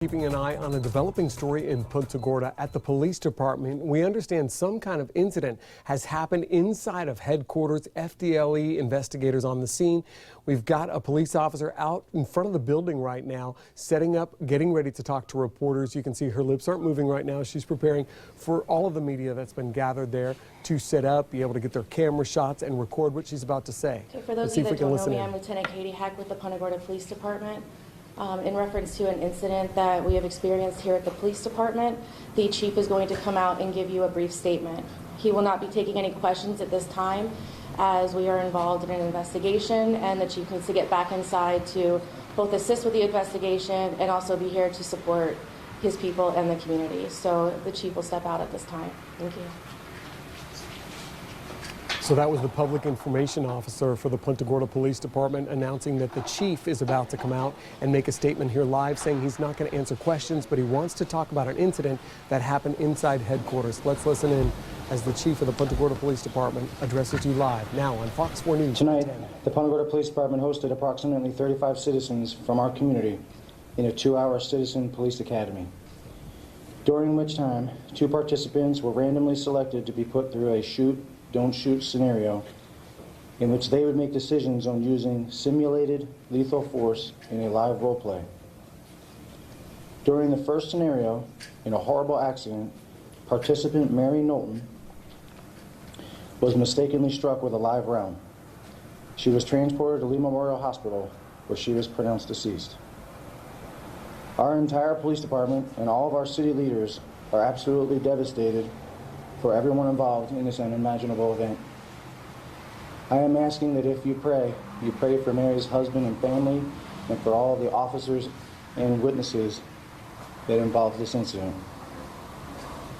Keeping an eye on a developing story in Punta Gorda at the police department. We understand some kind of incident has happened inside of headquarters. FDLE investigators on the scene. We've got a police officer out in front of the building right now, setting up, getting ready to talk to reporters. You can see her lips aren't moving right now. She's preparing for all of the media that's been gathered there to set up, be able to get their camera shots and record what she's about to say. Okay, for those of you that don't know me, I'm Lieutenant Katie Heck with the Punta Gorda Police Department. In reference to an incident that we have experienced here at the police department, the chief is going to come out and give you a brief statement. He will not be taking any questions at this time as we are involved in an investigation, and the chief needs to get back inside to both assist with the investigation and also be here to support his people and the community. So the chief will step out at this time. Thank you. So that was the public information officer for the Punta Gorda Police Department announcing that the chief is about to come out and make a statement here live, saying he's not going to answer questions, but he wants to talk about an incident that happened inside headquarters. Let's listen in as the chief of the Punta Gorda Police Department addresses you live now on Fox 4 News. Tonight, the Punta Gorda Police Department hosted approximately 35 citizens from our community in a 2-hour citizen police academy, during which time 2 participants were randomly selected to be put through a shoot don't shoot scenario in which they would make decisions on using simulated lethal force in a live role play. During the first scenario, in a horrible accident, participant Mary Knowlton was mistakenly struck with a live round. She was transported to Lee Memorial Hospital, where she was pronounced deceased. Our entire police department and all of our city leaders are absolutely devastated for everyone involved in this unimaginable event. I am asking that if you pray for Mary's husband and family and for all of the officers and witnesses that involved this incident.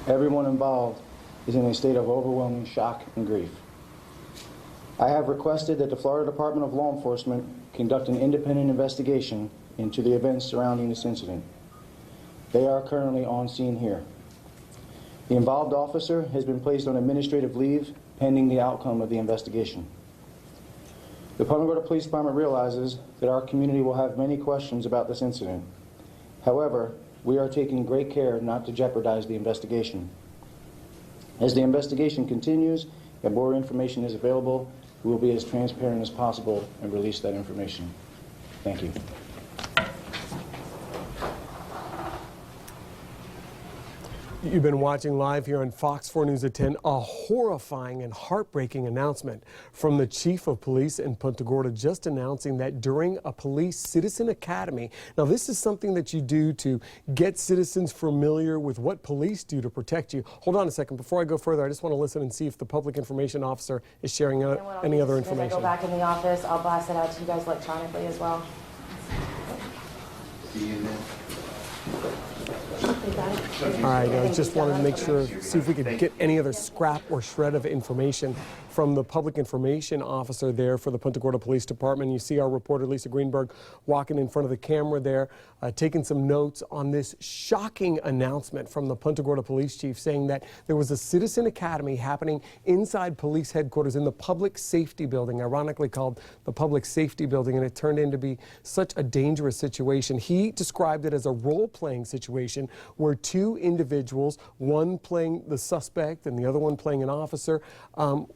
Everyone involved is in a state of overwhelming shock and grief. I have requested that the Florida Department of Law Enforcement conduct an independent investigation into the events surrounding this incident. They are currently on scene here. The involved officer has been placed on administrative leave pending the outcome of the investigation. The Punta Gorda Police Department realizes that our community will have many questions about this incident. However, we are taking great care not to jeopardize the investigation. As the investigation continues and more information is available, we will be as transparent as possible and release that information. Thank you. You've been watching live here on Fox 4 News at 10, a horrifying and heartbreaking announcement from the chief of police in Punta Gorda, just announcing that during a police citizen academy. Now, this is something that you do to get citizens familiar with what police do to protect you. Hold on a second. Before I go further, I just want to listen and see if the public information officer is sharing any other information. As I go back in the office, I'll blast it out to you guys electronically as well. See you then. All right, I just wanted to make sure, see if we could get any other scrap or shred of information from the public information officer there for the Punta Gorda Police Department. You see our reporter Lisa Greenberg walking in front of the camera there, taking some notes on this shocking announcement from the Punta Gorda Police Chief, saying that there was a citizen academy happening inside police headquarters in the public safety building, ironically called the public safety building, and it turned into be such a dangerous situation. He described it as a role-playing situation where 2 individuals, one playing the suspect and the other one playing an officer,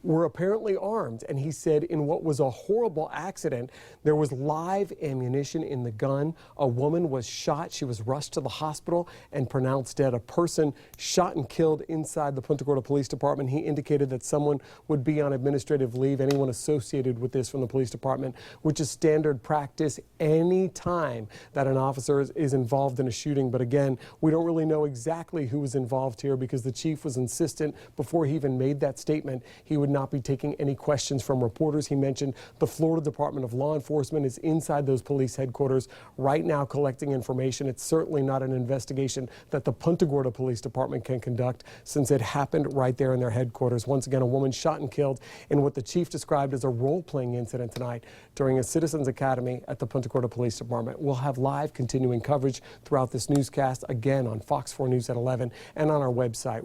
were apparently armed. And he said in what was a horrible accident, there was live ammunition in the gun. A woman was shot. She was rushed to the hospital and pronounced dead. A person shot and killed inside the Punta Gorda Police Department. He indicated that someone would be on administrative leave, anyone associated with this from the police department, which is standard practice any time that an officer is involved in a shooting. But again, we don't really know exactly who was involved here because the chief was insistent before he even made that statement he would not be taking any questions from reporters. He mentioned the Florida Department of Law Enforcement is inside those police headquarters right now collecting information. It's certainly not an investigation that the Punta Gorda Police Department can conduct since it happened right there in their headquarters. Once again, a woman shot and killed in what the chief described as a role-playing incident tonight during a citizens academy at the Punta Gorda Police Department. We'll have live continuing coverage throughout this newscast again on Fox 4 News at 11 and on our website.